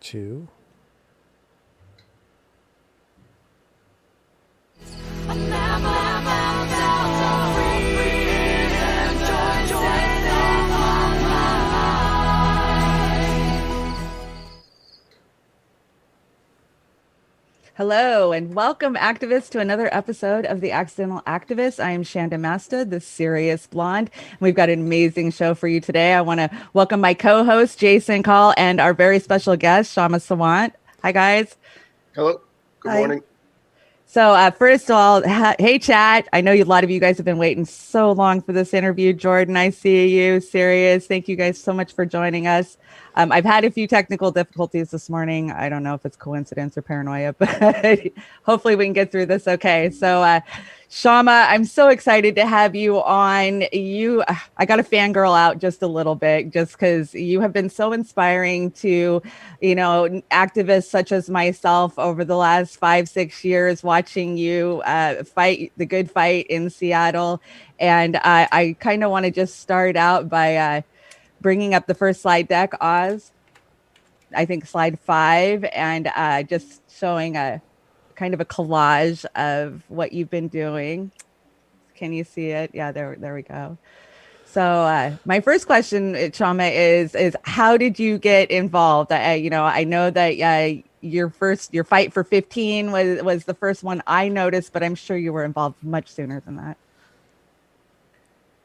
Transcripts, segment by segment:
2. Hello and welcome, activists, to another episode of the Accidental Activist. I am Shanda Masta, the serious blonde. We've got an amazing show for you today. I want to welcome my co-host, Jason Call, and our very special guest, Shama Sawant. Hi, guys. Hello. Good morning. So first of all, hey, chat. I know a lot of you guys have been waiting so long for this interview. Jordan, I see you. Sirius, thank you guys so much for joining us. I've had a few technical difficulties this morning. I don't know if it's coincidence or paranoia, but hopefully we can get through this okay. So Shama, I'm so excited to have you on. I got to fangirl out just a little bit, just because you have been so inspiring to, activists such as myself over the last 5-6 years, watching you fight the good fight in Seattle. And I kind of want to just start out by bringing up the first slide deck, Oz. I think slide 5, and just showing a kind of a collage of what you've been doing. Can you see it? Yeah, there we go. So my first question, Chama, is how did you get involved? I know that your fight for 15 was the first one I noticed, but I'm sure you were involved much sooner than that.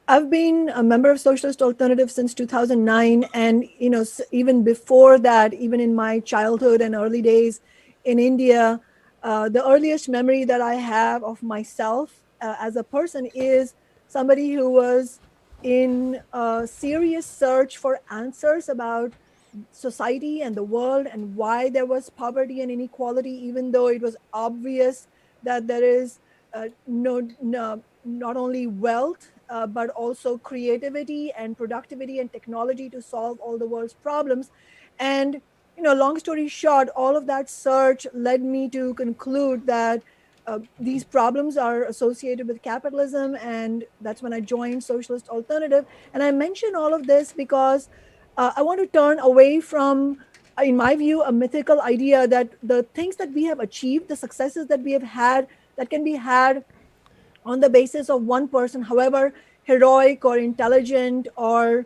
I've been a member of Socialist Alternative since 2009. And, even before that, even in my childhood and early days in India, the earliest memory that I have of myself as a person is somebody who was in a serious search for answers about society and the world and why there was poverty and inequality, even though it was obvious that there is not only wealth, but also creativity and productivity and technology to solve all the world's problems. And, long story short, all of that search led me to conclude that these problems are associated with capitalism. And that's when I joined Socialist Alternative. And I mention all of this because I want to turn away from, in my view, a mythical idea that the things that we have achieved, the successes that we have had, that can be had on the basis of one person, however heroic or intelligent or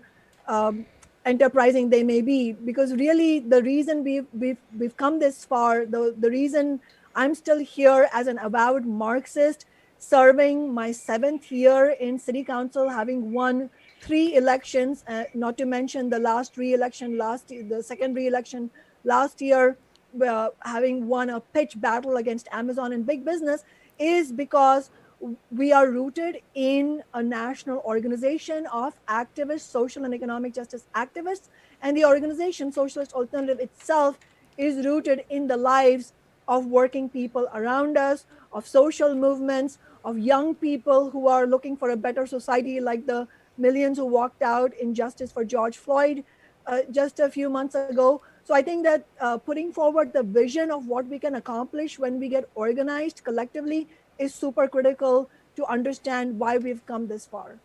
enterprising they may be. Because really, the reason we've come this far, the reason I'm still here as an avowed Marxist, serving my 7th year in city council, having won 3 elections, not to mention the last re-election the second re-election last year, having won a pitch battle against Amazon and big business, is because we are rooted in a national organization of activists, social and economic justice activists, and the organization Socialist Alternative itself is rooted in the lives of working people around us, of social movements, of young people who are looking for a better society, like the millions who walked out in justice for George Floyd just a few months ago. So I think that putting forward the vision of what we can accomplish when we get organized collectively is super critical to understand why we've come this far.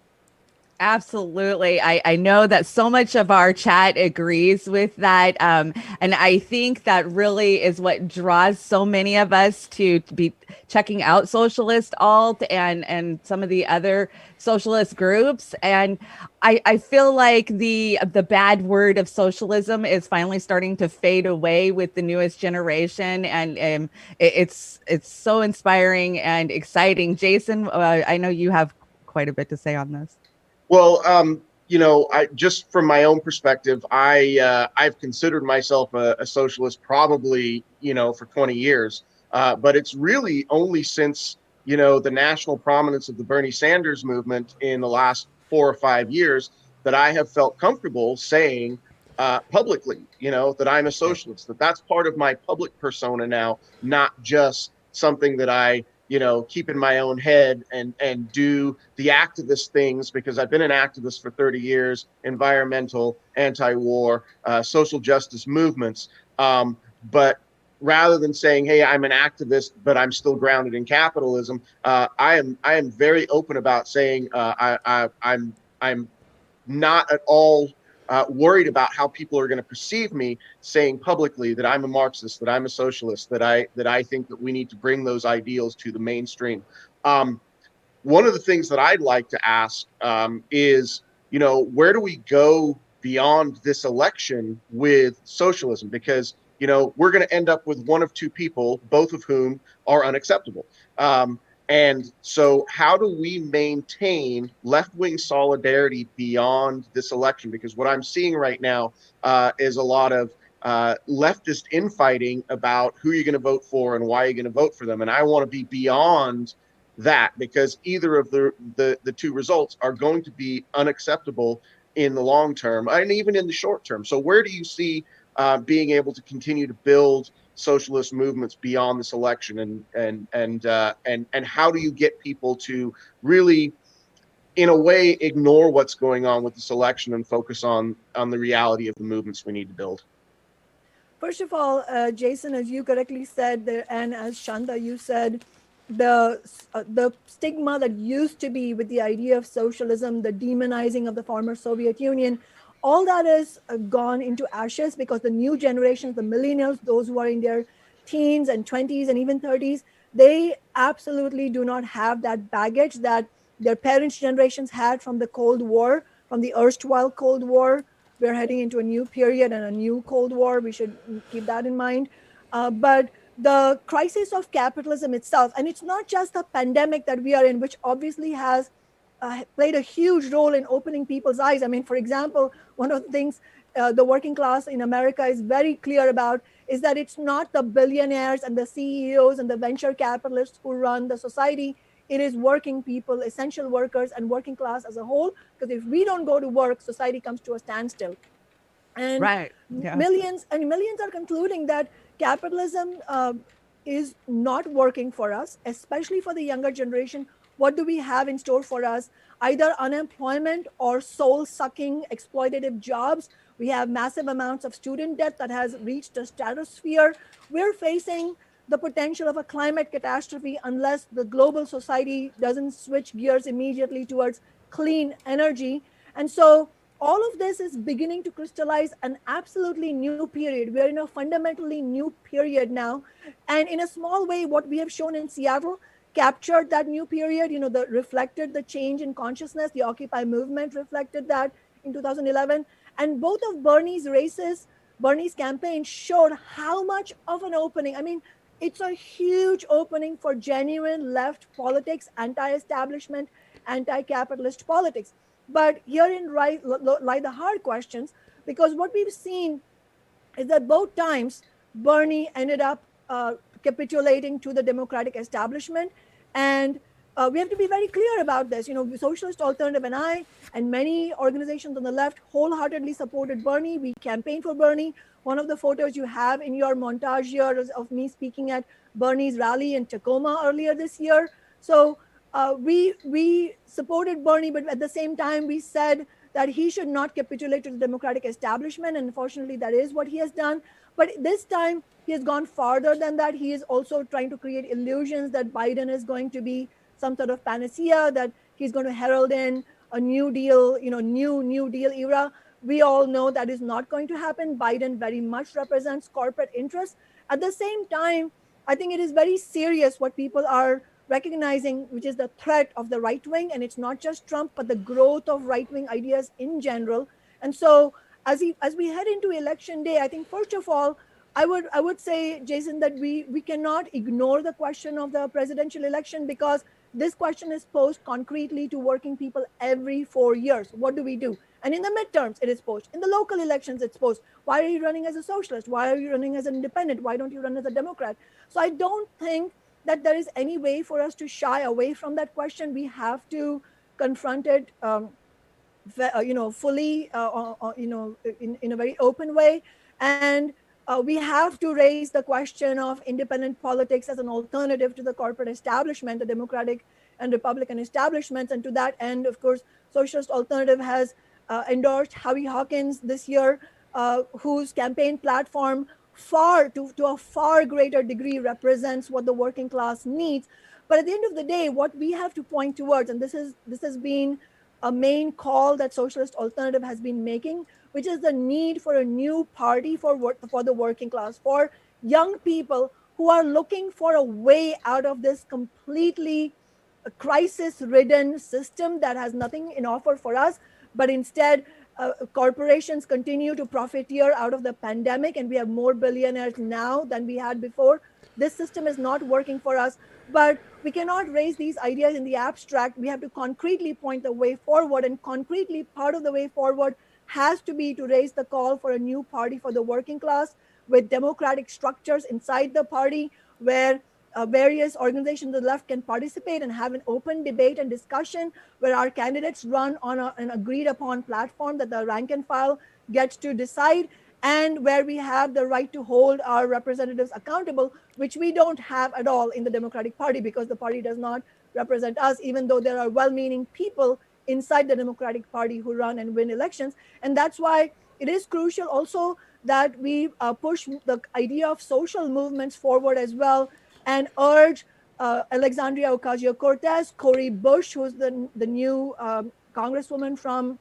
Absolutely. I know that so much of our chat agrees with that. And I think that really is what draws so many of us to be checking out Socialist Alt and some of the other socialist groups. And I feel like the bad word of socialism is finally starting to fade away with the newest generation. And it's so inspiring and exciting. Jason, I know you have quite a bit to say on this. Well, I just from my own perspective, I've considered myself a socialist probably, for 20 years. But it's really only since, the national prominence of the Bernie Sanders movement in the last 4 or 5 years that I have felt comfortable saying publicly, that I'm a socialist, that's part of my public persona now, not just something that I keep in my own head and do the activist things, because I've been an activist for 30 years, environmental, anti-war, social justice movements. But rather than saying, hey, I'm an activist, but I'm still grounded in capitalism, I am very open about saying I'm not at all worried about how people are going to perceive me saying publicly that I'm a Marxist, that I'm a socialist, that I think that we need to bring those ideals to the mainstream. One of the things that I'd like to ask is, where do we go beyond this election with socialism? Because, we're going to end up with one of two people, both of whom are unacceptable. And so how do we maintain left-wing solidarity beyond this election? Because what I'm seeing right now is a lot of leftist infighting about who you're going to vote for and why you're going to vote for them. And I want to be beyond that, because either of the two results are going to be unacceptable in the long term and even in the short term. So where do you see being able to continue to build socialist movements beyond this election, and how do you get people to really, in a way, ignore what's going on with this election and focus on the reality of the movements we need to build? First of all, Jason, as you correctly said, and as Shanda, you said, the stigma that used to be with the idea of socialism, the demonizing of the former Soviet Union, all that is gone into ashes, because the new generations, the millennials, those who are in their teens and 20s and even 30s, they absolutely do not have that baggage that their parents' generations had from the Cold War, from the erstwhile Cold War. We're heading into a new period and a new Cold War. We should keep that in mind. But the crisis of capitalism itself, and it's not just the pandemic that we are in, which obviously has played a huge role in opening people's eyes. I mean, for example, one of the things the working class in America is very clear about is that it's not the billionaires and the CEOs and the venture capitalists who run the society. It is working people, essential workers, and working class as a whole. Because if we don't go to work, society comes to a standstill. And Right. Yeah. millions are concluding that capitalism is not working for us, especially for the younger generation. What do we have in store for us? Either unemployment or soul sucking exploitative jobs. We have massive amounts of student debt that has reached a stratosphere. We're facing the potential of a climate catastrophe unless the global society doesn't switch gears immediately towards clean energy. And so all of this is beginning to crystallize an absolutely new period. We're in a fundamentally new period now. And in a small way, what we have shown in Seattle captured that new period, reflected the change in consciousness. The Occupy movement reflected that in 2011. And both of Bernie's campaign showed how much of an opening. I mean, it's a huge opening for genuine left politics, anti-establishment, anti-capitalist politics. But herein lie the hard questions, because what we've seen is that both times Bernie ended up capitulating to the Democratic establishment. And we have to be very clear about this. Socialist Alternative and I and many organizations on the left wholeheartedly supported Bernie. We campaigned for Bernie. One of the photos you have in your montage here is of me speaking at Bernie's rally in Tacoma earlier this year. So we supported Bernie, but at the same time, we said that he should not capitulate to the Democratic establishment. And unfortunately, that is what he has done. But this time, he has gone farther than that. He is also trying to create illusions that Biden is going to be some sort of panacea, that he's going to herald in a New Deal, New Deal era. We all know that is not going to happen. Biden very much represents corporate interests. At the same time, I think it is very serious what people are recognizing, which is the threat of the right wing. And it's not just Trump, but the growth of right wing ideas in general. And so as we head into election day, I think first of all, I would say, Jason, that we cannot ignore the question of the presidential election, because this question is posed concretely to working people every 4 years. What do we do? And in the midterms, it is posed. In the local elections, it's posed. Why are you running as a socialist? Why are you running as an independent? Why don't you run as a Democrat? So I don't think that there is any way for us to shy away from that question. We have to confront it, fully, in a very open way. And we have to raise the question of independent politics as an alternative to the corporate establishment, the Democratic and Republican establishments. And to that end, of course, Socialist Alternative has endorsed Howie Hawkins this year, whose campaign platform to a far greater degree represents what the working class needs. But at the end of the day, what we have to point towards, and this has been a main call that Socialist Alternative has been making, which is the need for a new party for the working class, for young people who are looking for a way out of this completely crisis-ridden system that has nothing in offer for us, but instead corporations continue to profiteer out of the pandemic, and we have more billionaires now than we had before. This system is not working for us, but we cannot raise these ideas in the abstract. We have to concretely point the way forward, and concretely part of the way forward has to be to raise the call for a new party for the working class with democratic structures inside the party, where various organizations on the left can participate and have an open debate and discussion, where our candidates run on an agreed upon platform that the rank and file gets to decide, and where we have the right to hold our representatives accountable, which we don't have at all in the Democratic Party, because the party does not represent us, even though there are well-meaning people inside the Democratic Party who run and win elections. And that's why it is crucial also that we push the idea of social movements forward as well, and urge Alexandria Ocasio-Cortez, Cori Bush, who's the new congresswoman from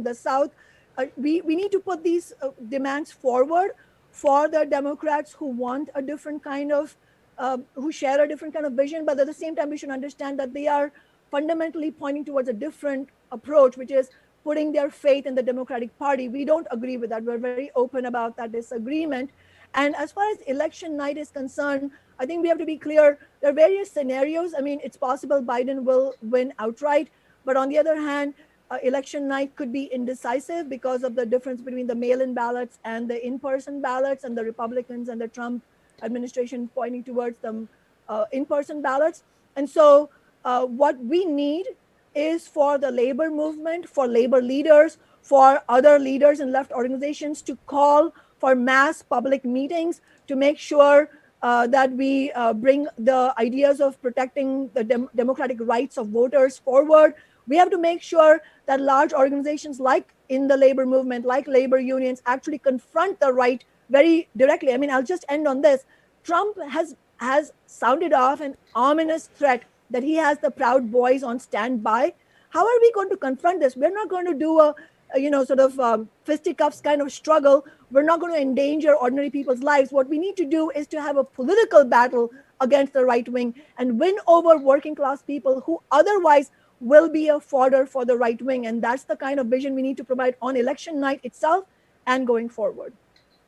the South. We need to put these demands forward for the Democrats who want a different kind of, who share a different kind of vision, but at the same time, we should understand that they are fundamentally pointing towards a different approach, which is putting their faith in the Democratic Party. We don't agree with that. We're very open about that disagreement. And as far as election night is concerned, I think we have to be clear. There are various scenarios. I mean, it's possible Biden will win outright, but on the other hand, election night could be indecisive because of the difference between the mail-in ballots and the in-person ballots, and the Republicans and the Trump administration pointing towards the in-person ballots. And so what we need is for the labor movement, for labor leaders, for other leaders in left organizations to call for mass public meetings to make sure that we bring the ideas of protecting the democratic rights of voters forward. We have to make sure that large organizations like in the labor movement, like labor unions, actually confront the right very directly. I mean, I'll just end on this. Trump has sounded off an ominous threat that he has the Proud Boys on standby. How are we going to confront this? We're not going to do a sort of fisticuffs kind of struggle. We're not going to endanger ordinary people's lives. What we need to do is to have a political battle against the right wing and win over working class people who otherwise will be a fodder for the right wing. And that's the kind of vision we need to provide on election night itself and going forward.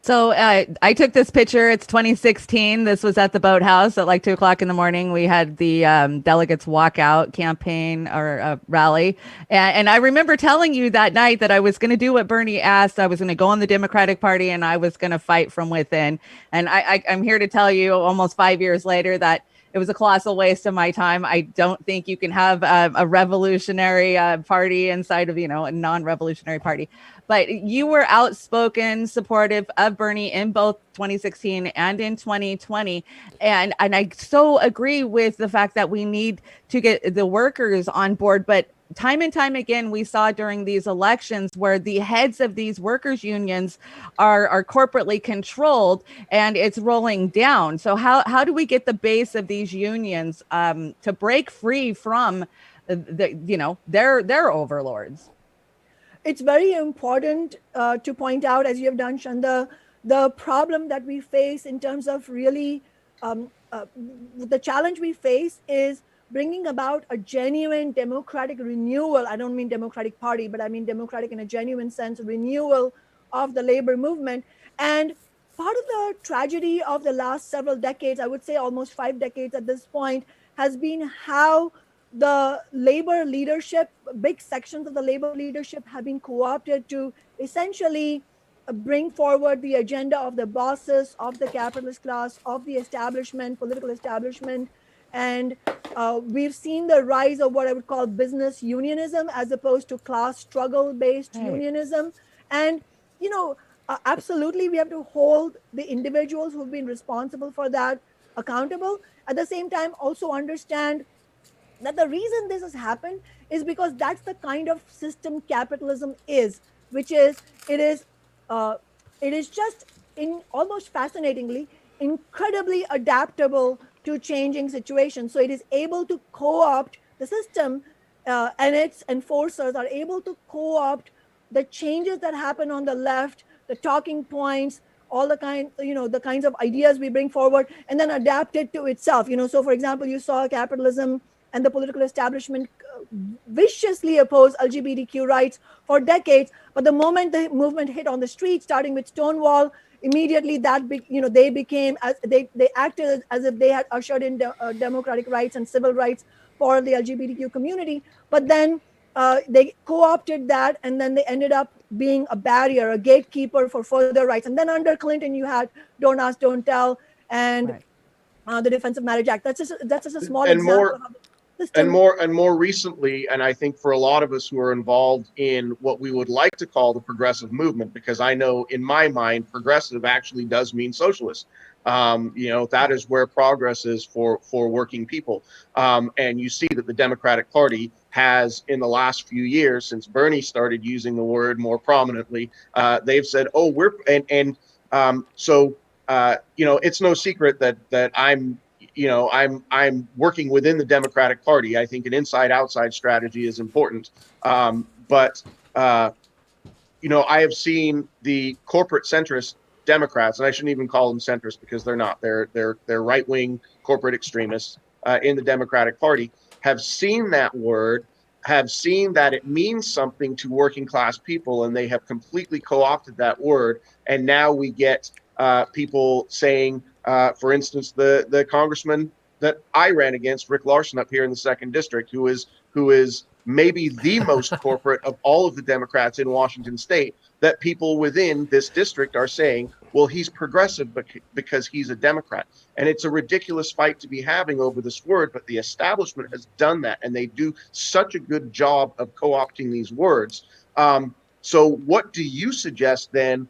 So I took this picture. It's 2016. This was at the Boathouse at like 2:00 in the morning. We had the delegates walkout campaign or rally. And I remember telling you that night that I was going to do what Bernie asked. I was going to go on the Democratic Party and I was going to fight from within. And I'm here to tell you almost 5 years later that it was a colossal waste of my time. I don't think you can have a revolutionary party inside of, a non-revolutionary party. But you were outspoken, supportive of Bernie in both 2016 and in 2020. And I so agree with the fact that we need to get the workers on board. But time and time again, we saw during these elections where the heads of these workers' unions are corporately controlled and it's rolling down. So how do we get the base of these unions to break free from their overlords? It's very important to point out, as you have done, Chanda, the problem that we face in terms of really the challenge we face is bringing about a genuine democratic renewal. I don't mean Democratic Party, but I mean democratic in a genuine sense, renewal of the labor movement. And part of the tragedy of the last several decades, I would say almost 5 decades at this point, has been how the labor leadership, big sections of the labor leadership have been co-opted to essentially bring forward the agenda of the bosses, of the capitalist class, of the establishment, political establishment. And we've seen the rise of what I would call business unionism as opposed to class struggle-based unionism. And, absolutely, we have to hold the individuals who've been responsible for that accountable. At the same time, also understand that the reason this has happened is because that's the kind of system capitalism is, which is it is just almost fascinatingly incredibly adaptable to changing situations. So it is able to co-opt the system and its enforcers are able to co-opt the changes that happen on the left, the talking points, all the the kinds of ideas we bring forward, and then adapt it to itself. So for example, you saw capitalism and the political establishment viciously oppose LGBTQ rights for decades, but the moment the movement hit on the street, starting with Stonewall, immediately they became, as they acted as if they had ushered in democratic rights and civil rights for the LGBTQ community. But then they co-opted that, and then they ended up being a barrier, a gatekeeper for further rights. And then under Clinton, you had Don't Ask, Don't Tell, and Right. the Defense of Marriage Act. That's just a small And example more of how the system. and more recently, and I think for a lot of us who are involved in what we would like to call the progressive movement, because I know in my mind progressive actually does mean socialist. That is where progress is for working people. And you see that the Democratic Party has, in the last few years, since Bernie started using the word more prominently, they've said, "Oh, we're," it's no secret that I'm working within the Democratic Party. I think an inside-outside strategy is important, but I have seen the corporate centrist Democrats, and I shouldn't even call them centrist because they're not. They're right-wing corporate extremists in the Democratic Party. Have seen that word, have seen that it means something to working class people, and they have completely co-opted that word. And now we get people saying, for instance, the congressman that I ran against, Rick Larson, up here in the second district, who is maybe the most corporate of all of the Democrats in Washington state, that people within this district are saying, well, he's progressive because he's a Democrat. And it's a ridiculous fight to be having over this word, but the establishment has done that, and they do such a good job of co-opting these words. So what do you suggest then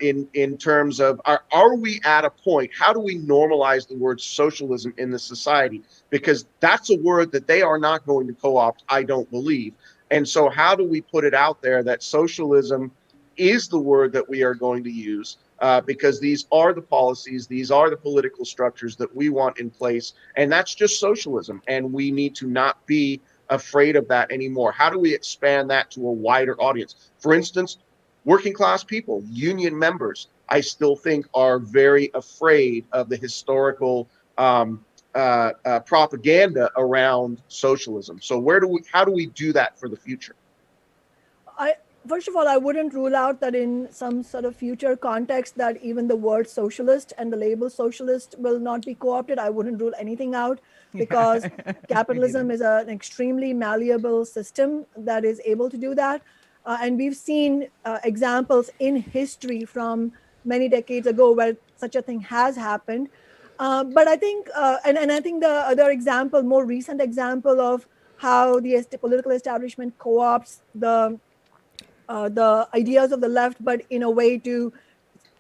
in terms of are we at a point? How do we normalize the word socialism in the society? Because that's a word that they are not going to co-opt, I don't believe. And so how do we put it out there that socialism is the word that we are going to use? Because these are the policies, these are the political structures that we want in place, and that's just socialism. And we need to not be afraid of that anymore. How do we expand that to a wider audience? For instance, working class people, union members, I still think are very afraid of the historical propaganda around socialism. So how do we do that for the future? I First of all, I wouldn't rule out that in some sort of future context that even the word socialist and the label socialist will not be co-opted. I wouldn't rule anything out, because capitalism is an extremely malleable system that is able to do that. And we've seen examples in history from many decades ago where such a thing has happened. But I think, and I think the other example, more recent example of how the political establishment co-opts the ideas of the left, but in a way to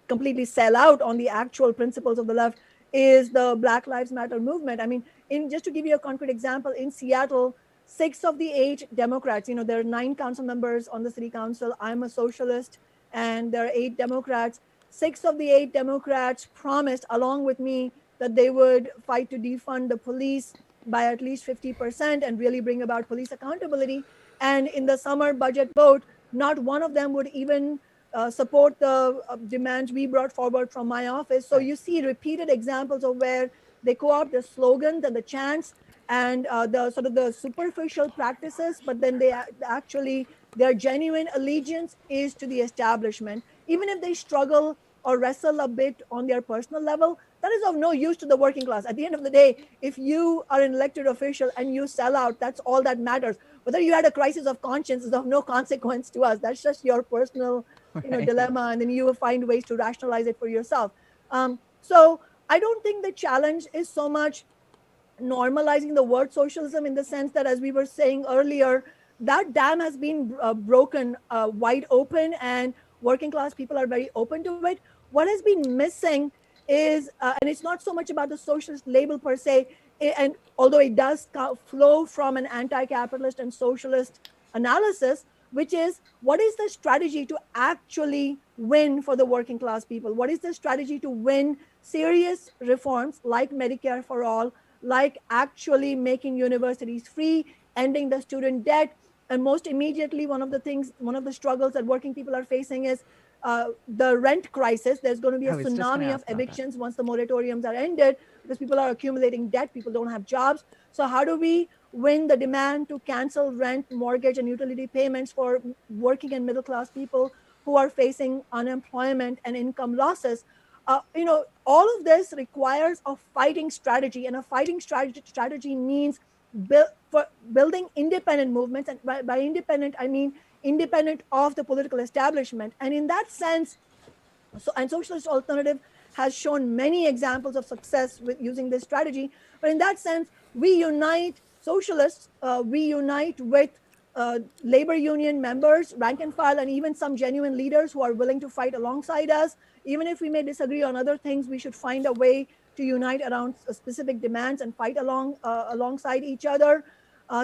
completely sell out on the actual principles of the left, is the Black Lives Matter movement. I mean, in just to give you a concrete example, in Seattle, 6 of the 8 Democrats, there are 9 council members on the city council. I'm a socialist, and there are 8 Democrats. 6 of the 8 Democrats promised, along with me, that they would fight to defund the police by at least 50% and really bring about police accountability. And in the summer budget vote, not one of them would even support the demands we brought forward from my office. So you see repeated examples of where they co-opt the slogans and the chants and the sort of the superficial practices, but then they actually, their genuine allegiance is to the establishment. Even if they struggle or wrestle a bit on their personal level, that is of no use to the working class. At the end of the day, if you are an elected official and you sell out, that's all that matters. Whether you had a crisis of conscience is of no consequence to us. That's just your personal, dilemma, and then you will find ways to rationalize it for yourself. So I don't think the challenge is so much normalizing the word socialism, in the sense that, as we were saying earlier, that dam has been broken wide open, and working class people are very open to it. What has been missing is, and it's not so much about the socialist label per se, and although it does flow from an anti-capitalist and socialist analysis, which is, what is the strategy to actually win for the working class people? What is the strategy to win serious reforms like Medicare for all, like actually making universities free, ending the student debt. And most immediately, one of the struggles that working people are facing is the rent crisis. There's going to be a I was just going to tsunami of ask about that. evictions once the moratoriums are ended, because people are accumulating debt, people don't have jobs. So how do we win the demand to cancel rent, mortgage, and utility payments for working and middle class people who are facing unemployment and income losses? All of this requires a fighting strategy, and a fighting strategy means building independent movements. And by independent, I mean independent of the political establishment. And in that sense, Socialist Alternative has shown many examples of success with using this strategy. But in that sense, we unite socialists, we unite with labor union members, rank and file, and even some genuine leaders who are willing to fight alongside us. Even if we may disagree on other things, we should find a way to unite around specific demands and fight alongside each other.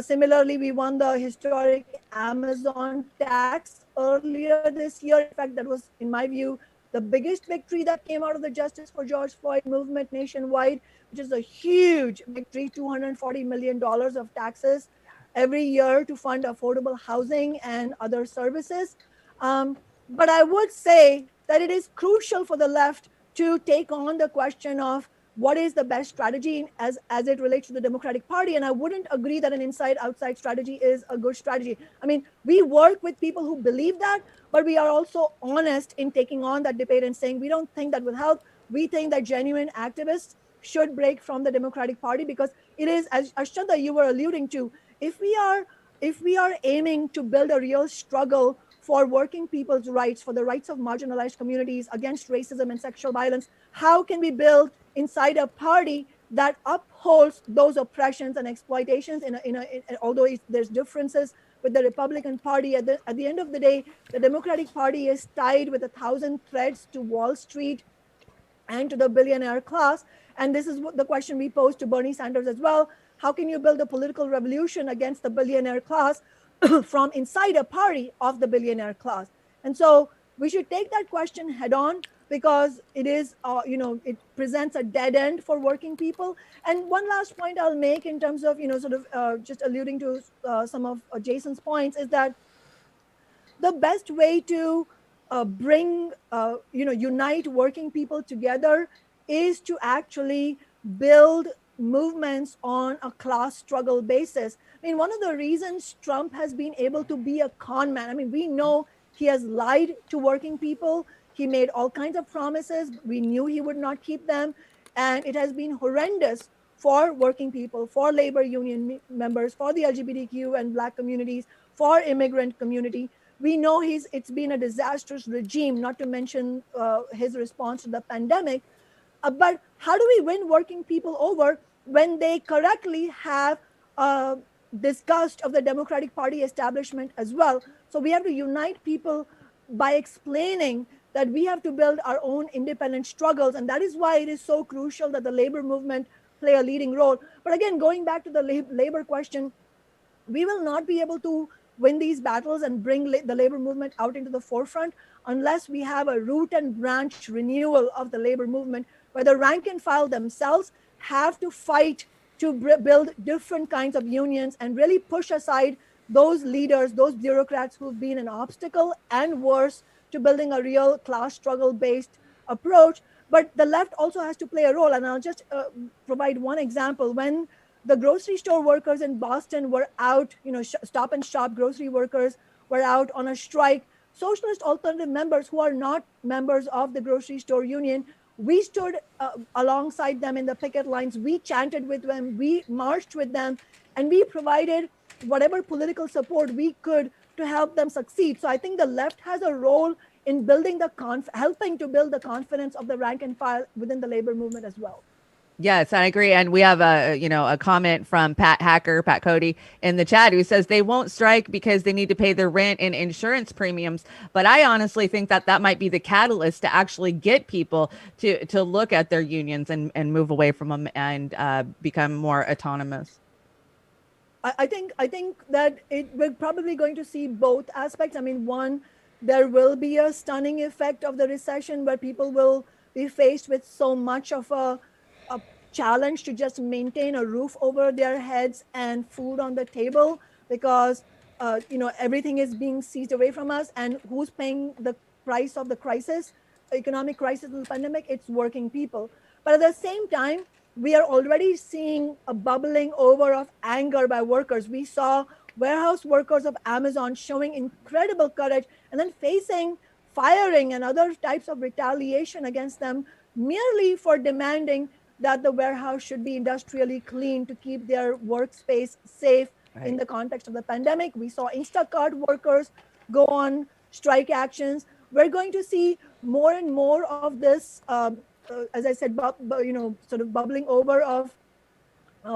Similarly, we won the historic Amazon tax earlier this year. In fact, that was, in my view, the biggest victory that came out of the Justice for George Floyd movement nationwide, which is a huge victory, $240 million of taxes every year to fund affordable housing and other services. But I would say that it is crucial for the left to take on the question of what is the best strategy as it relates to the Democratic Party. And I wouldn't agree that an inside outside strategy is a good strategy. I mean, we work with people who believe that, but we are also honest in taking on that debate and saying we don't think that will help. We think that genuine activists should break from the Democratic Party, because it is, as Ashada you were alluding to, if we are aiming to build a real struggle for working people's rights, for the rights of marginalized communities, against racism and sexual violence, how can we build inside a party that upholds those oppressions and exploitations although there's differences with the Republican Party, at the end of the day, the Democratic Party is tied with 1,000 threads to Wall Street and to the billionaire class. And this is what the question we posed to Bernie Sanders as well. How can you build a political revolution against the billionaire class from inside a party of the billionaire class? And so we should take that question head on, because it is, it presents a dead end for working people. And one last point I'll make in terms of, just alluding to some of Jason's points, is that the best way to unite working people together is to actually build movements on a class struggle basis. I mean, one of the reasons Trump has been able to be a con man, I mean, we know he has lied to working people. He made all kinds of promises. We knew he would not keep them. And it has been horrendous for working people, for labor union members, for the LGBTQ and Black communities, for immigrant community. We know it's been a disastrous regime, not to mention his response to the pandemic. But how do we win working people over when they correctly have disgust of the Democratic Party establishment as well? So we have to unite people by explaining that we have to build our own independent struggles. And that is why it is so crucial that the labor movement play a leading role. But again, going back to the labor question, we will not be able to win these battles and bring the labor movement out into the forefront unless we have a root and branch renewal of the labor movement, where the rank and file themselves have to fight to build different kinds of unions and really push aside those leaders, those bureaucrats who've been an obstacle and worse to building a real class struggle based approach. But the left also has to play a role. And I'll just provide one example. When the grocery store workers in Boston were out, stop and shop grocery workers were out on a strike, Socialist Alternative members who are not members of the grocery store union, we stood alongside them in the picket lines. We chanted with them, we marched with them, and we provided whatever political support we could to help them succeed. So I think the left has a role in building helping to build the confidence of the rank and file within the labor movement as well. Yes, I agree. And we have a comment from Pat Cody in the chat, who says they won't strike because they need to pay their rent and insurance premiums. But I honestly think that might be the catalyst to actually get people to look at their unions and move away from them and become more autonomous. I think that we're probably going to see both aspects. I mean, one, there will be a stunning effect of the recession where people will be faced with so much of a challenged to just maintain a roof over their heads and food on the table, because everything is being seized away from us. And who's paying the price of the crisis, economic crisis of the pandemic? It's working people. But at the same time, we are already seeing a bubbling over of anger by workers. We saw warehouse workers of Amazon showing incredible courage and then facing firing and other types of retaliation against them, merely for demanding that the warehouse should be industrially clean to keep their workspace safe in the context of the pandemic. We saw Instacart workers go on strike actions. We're going to see more and more of this, as I said, sort of bubbling over of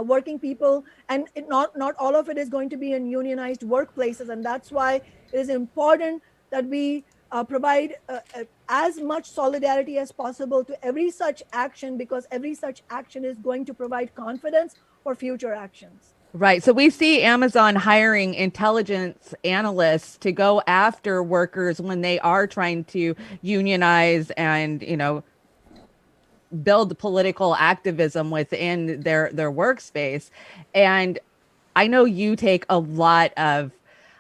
working people, and not all of it is going to be in unionized workplaces. And that's why it is important that we provide as much solidarity as possible to every such action, because every such action is going to provide confidence for future actions. Right. So we see Amazon hiring intelligence analysts to go after workers when they are trying to unionize and, build political activism within their workspace. And I know you take a lot of,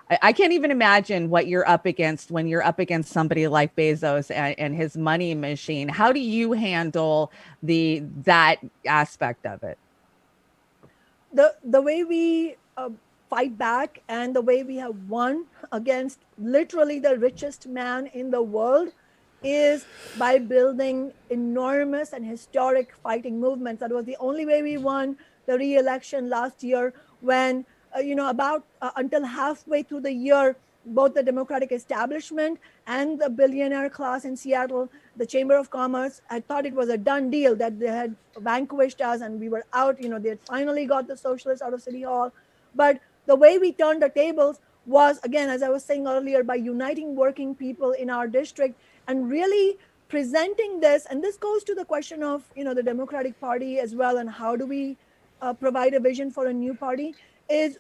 I can't even imagine what you're up against when you're up against somebody like Bezos and his money machine. How do you handle that aspect of it? The way we fight back and the way we have won against literally the richest man in the world is by building enormous and historic fighting movements. That was the only way we won the re-election last year, when about until halfway through the year, both the Democratic establishment and the billionaire class in Seattle, the Chamber of Commerce, I thought it was a done deal, that they had vanquished us and we were out. They had finally got the socialists out of City Hall. But the way we turned the tables was, again, as I was saying earlier, by uniting working people in our district and really presenting this. And this goes to the question of the Democratic Party as well, and how do we provide a vision for a new party, is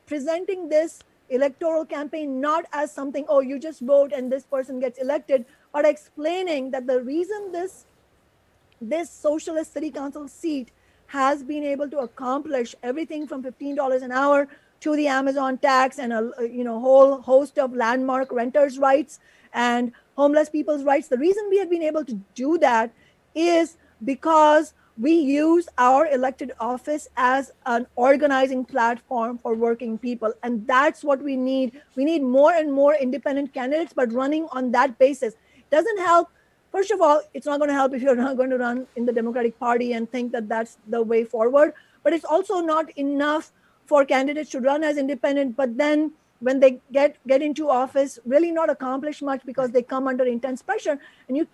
presenting this electoral campaign not as something, oh, you just vote and this person gets elected, but explaining that the reason this socialist city council seat has been able to accomplish everything from $15 an hour to the Amazon tax and a whole host of landmark renters' rights and homeless people's rights. The reason we have been able to do that is because we use our elected office as an organizing platform for working people. And that's what we need. We need more and more independent candidates, but running on that basis. It doesn't help. First of all, it's not going to help if you're not going to run in the Democratic Party and think that that's the way forward. But it's also not enough for candidates to run as independent, but then when they get into office, really not accomplish much, because they come under intense pressure. And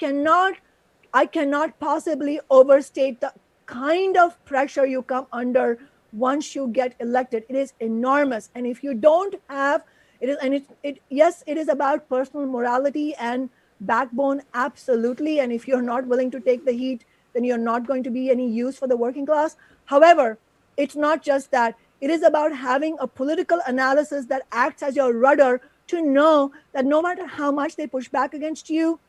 I cannot possibly overstate the kind of pressure you come under once you get elected. It is enormous. And if you don't have yes, it is about personal morality and backbone, absolutely. And if you're not willing to take the heat, then you're not going to be any use for the working class. However, it's not just that. It is about having a political analysis that acts as your rudder to know that no matter how much they push back against you,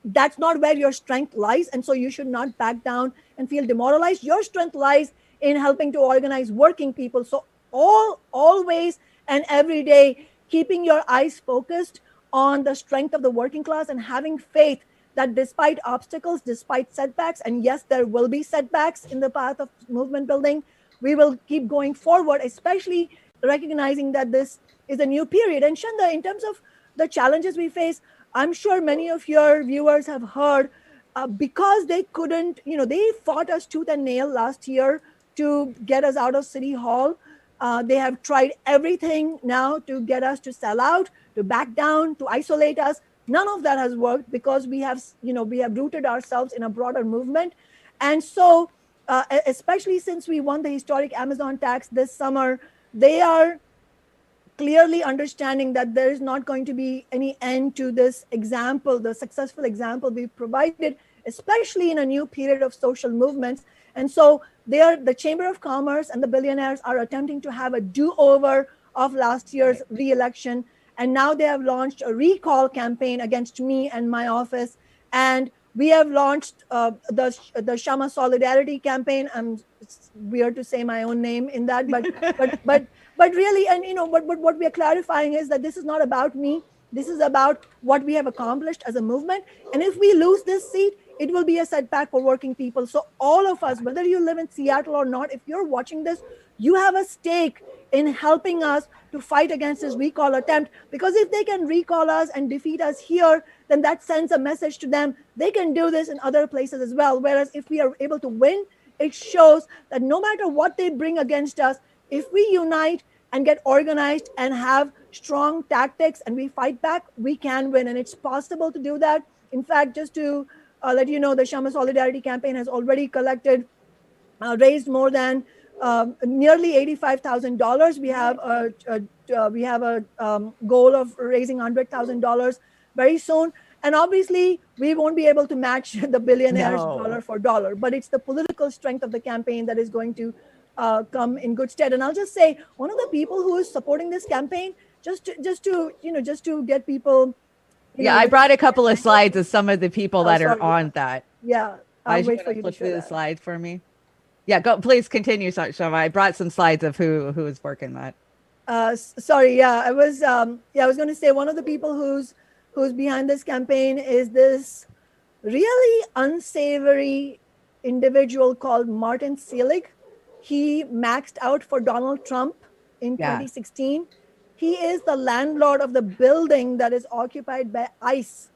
that's not where your strength lies. And so you should not back down and feel demoralized. Your strength lies in helping to organize working people. So always and every day, keeping your eyes focused on the strength of the working class and having faith that despite obstacles, despite setbacks, and yes, there will be setbacks in the path of movement building, we will keep going forward, especially recognizing that this is a new period. And Shanda, in terms of the challenges we face, I'm sure many of your viewers have heard, because they couldn't, they fought us tooth and nail last year to get us out of City Hall. They have tried everything now to get us to sell out, to back down, to isolate us. None of that has worked, because we have rooted ourselves in a broader movement. And so, especially since we won the historic Amazon tax this summer, they are clearly understanding that there is not going to be any end to this example, the successful example we've provided, especially in a new period of social movements. And so the Chamber of Commerce and the billionaires are attempting to have a do-over of last year's re-election. And now they have launched a recall campaign against me and my office. And We have launched the Shama Solidarity campaign. It's weird to say my own name in that, but really, and but what we are clarifying is that this is not about me. This is about what we have accomplished as a movement. And if we lose this seat, it will be a setback for working people. So all of us, whether you live in Seattle or not, if you're watching this, you have a stake in helping us to fight against this recall attempt. Because if they can recall us and defeat us here, then that sends a message to them. They can do this in other places as well. Whereas if we are able to win, it shows that no matter what they bring against us, if we unite and get organized and have strong tactics and we fight back, we can win. And it's possible to do that. In fact, just to let you know, the Shama Solidarity campaign has already raised more than nearly $85,000. We have a goal of raising $100,000 very soon. And obviously, we won't be able to match the billionaires dollar for dollar, but it's the political strength of the campaign that is going to come in good stead. And I'll just say, one of the people who is supporting this campaign, just to get people. I brought a couple of slides of some of the people that are on that. Yeah, I'll wait for you to flip through the slides for me. Yeah, go. Please continue, Shama. I brought some slides of who is working that. Sorry, yeah, I was going to say one of the people who's behind this campaign is this really unsavory individual called Martin Selig. He maxed out for Donald Trump in 2016. He is the landlord of the building that is occupied by ICE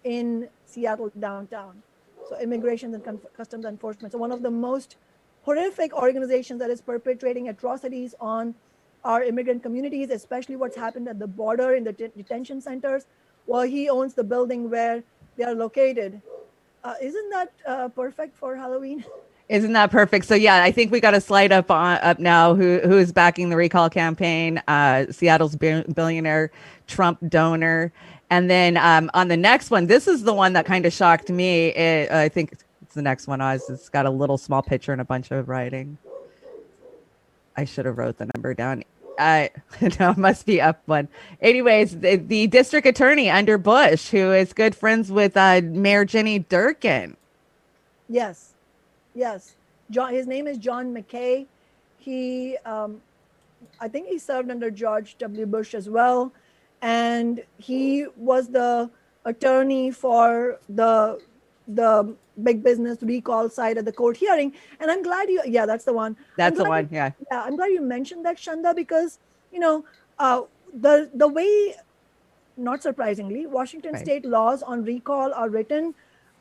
in Seattle downtown. So Immigration and Customs Enforcement. So one of the most horrific organizations that is perpetrating atrocities on our immigrant communities, especially what's happened at the border in the detention centers. Well, he owns the building where they are located. Isn't that perfect for Halloween? Isn't that perfect? So yeah, I think we got a slide up now. Who is backing the recall campaign? Seattle's billionaire Trump donor. And then on the next one, this is the one that kind of shocked me. I think it's the next one. It's got a little small picture and a bunch of writing. I should have wrote the number down. No, it must be up one. Anyways, the district attorney under Bush, who is good friends with Mayor Jenny Durkin. Yes. John. His name is John McKay. He, I think he served under George W. Bush as well. And he was the attorney for the big business recall side at the court hearing. And I'm glad that's the one. That's the one, yeah. Yeah, I'm glad you mentioned that, Shanda, because, the way, not surprisingly, Washington state laws on recall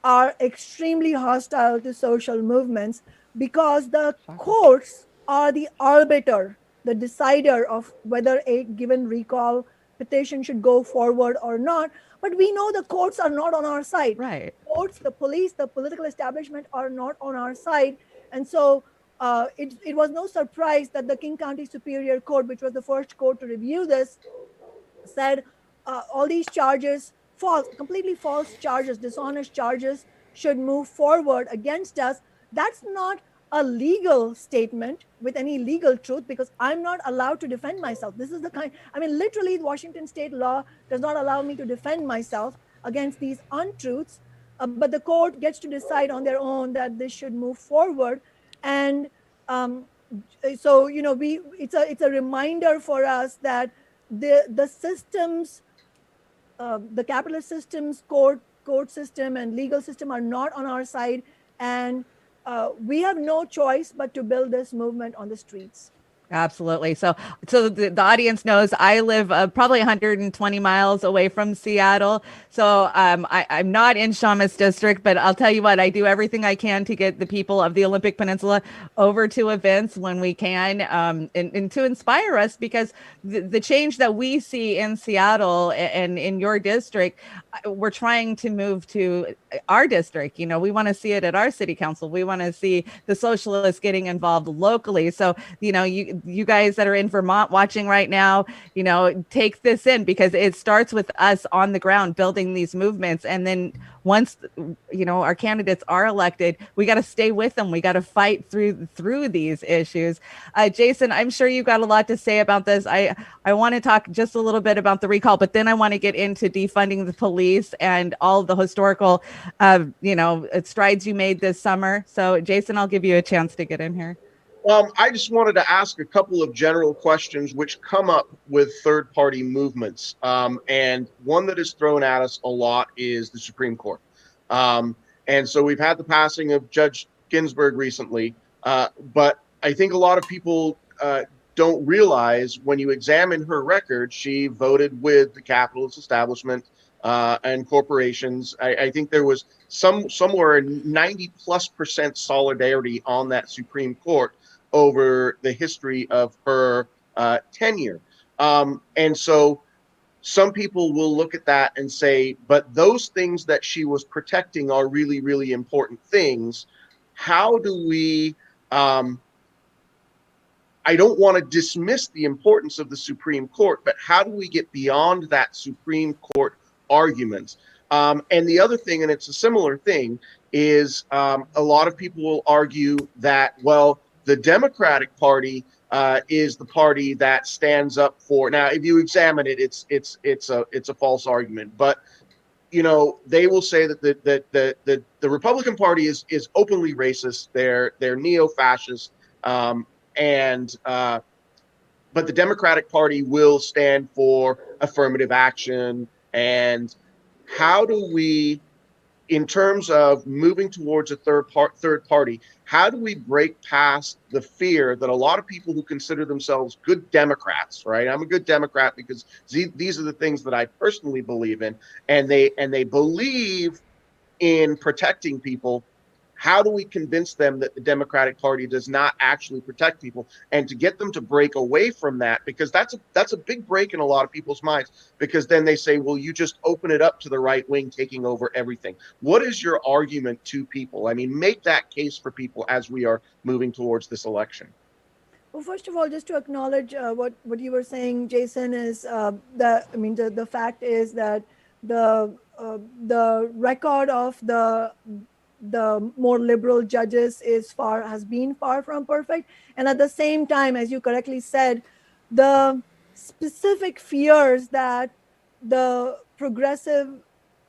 are extremely hostile to social movements because the courts are the arbiter, the decider of whether a given recall petition should go forward or not. But we know the courts are not on our side. Right. Courts, the police, the political establishment are not on our side. And so it was no surprise that the King County Superior Court, which was the first court to review this, said all these charges, completely false charges, dishonest charges, should move forward against us. That's not a legal statement with any legal truth because I'm not allowed to defend myself. This is literally Washington state law does not allow me to defend myself against these untruths, but the court gets to decide on their own that this should move forward. And so, it's a reminder for us that the systems, the capitalist systems, court system and legal system are not on our side. And we have no choice but to build this movement on the streets. Absolutely. So the audience knows I live probably 120 miles away from Seattle. So I'm not in Shama's district, but I'll tell you what, I do everything I can to get the people of the Olympic Peninsula over to events when we can, and to inspire us, because the change that we see in Seattle and in your district, we're trying to move to our district. We want to see it at our city council. We want to see the socialists getting involved locally. So, you guys that are in Vermont watching right now, take this in, because it starts with us on the ground building these movements. And then once, our candidates are elected, we got to stay with them. We got to fight through these issues. Jason, I'm sure you've got a lot to say about this. I want to talk just a little bit about the recall, but then I want to get into defunding the police and all of the historical, strides you made this summer. So, Jason, I'll give you a chance to get in here. I just wanted to ask a couple of general questions which come up with third-party movements. And one that is thrown at us a lot is the Supreme Court. And so we've had the passing of Judge Ginsburg recently, but I think a lot of people don't realize when you examine her record, she voted with the capitalist establishment and corporations. I think there was somewhere 90+% solidarity on that Supreme Court over the history of her tenure. And so some people will look at that and say, but those things that she was protecting are really, really important things. How do we, I don't want to dismiss the importance of the Supreme Court, but how do we get beyond that Supreme Court argument? And the other thing, and it's a similar thing, is a lot of people will argue that, well, the Democratic Party is the party that stands up for. Now, if you examine it, it's a false argument. But they will say that the Republican Party is openly racist. They're neo-fascist, but the Democratic Party will stand for affirmative action. And how do we, in terms of moving towards a third party, how do we break past the fear that a lot of people who consider themselves good Democrats, right? I'm a good Democrat because these are the things that I personally believe in, and they believe in protecting people. How do we convince them that the Democratic Party does not actually protect people, and to get them to break away from that? Because that's a big break in a lot of people's minds, because then they say, well, you just open it up to the right wing taking over everything. What is your argument to people? I mean, make that case for people as we are moving towards this election. Well, first of all, just to acknowledge what you were saying, Jason, is the fact is that the record of the more liberal judges has been far from perfect. And at the same time, as you correctly said, the specific fears that the progressive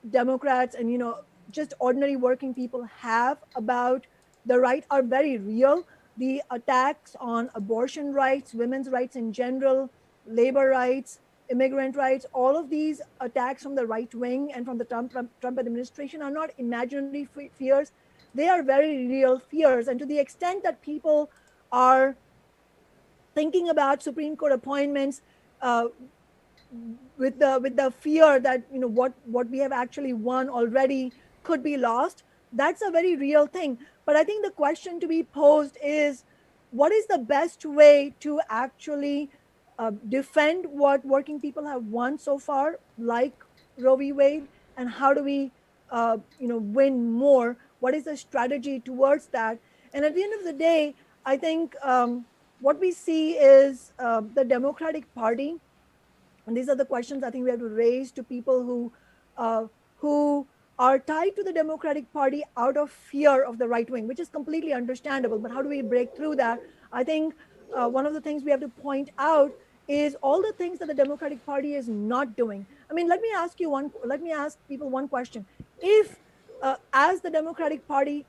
Democrats and just ordinary working people have about the right are very real. The attacks on abortion rights, women's rights in general, labor rights, immigrant rights, all of these attacks from the right wing and from the Trump administration are not imaginary fears. They are very real fears. And to the extent that people are thinking about Supreme Court appointments with the fear that what we have actually won already could be lost, that's a very real thing. But I think the question to be posed is, what is the best way to actually defend what working people have won so far, like Roe v. Wade, and how do we, win more? What is the strategy towards that? And at the end of the day, I think what we see is the Democratic Party, and these are the questions I think we have to raise to people who are tied to the Democratic Party out of fear of the right wing, which is completely understandable. But how do we break through that? I think one of the things we have to point out is all the things that the Democratic Party is not doing. I mean, let me ask people one question. If, as the Democratic Party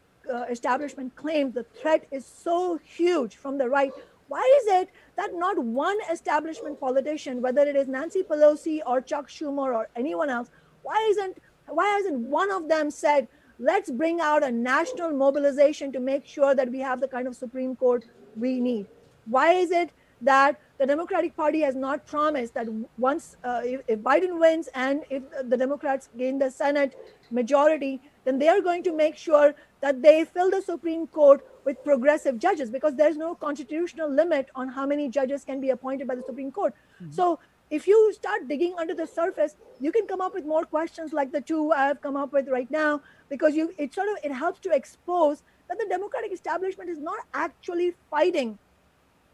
establishment claims, the threat is so huge from the right, why is it that not one establishment politician, whether it is Nancy Pelosi or Chuck Schumer or anyone else, why hasn't one of them said, let's bring out a national mobilization to make sure that we have the kind of Supreme Court we need? Why is it that the Democratic Party has not promised that once, if Biden wins and if the Democrats gain the Senate majority, then they are going to make sure that they fill the Supreme Court with progressive judges, because there's no constitutional limit on how many judges can be appointed by the Supreme Court. Mm-hmm. So if you start digging under the surface, you can come up with more questions like the two I have come up with right now, because it helps to expose that the Democratic establishment is not actually fighting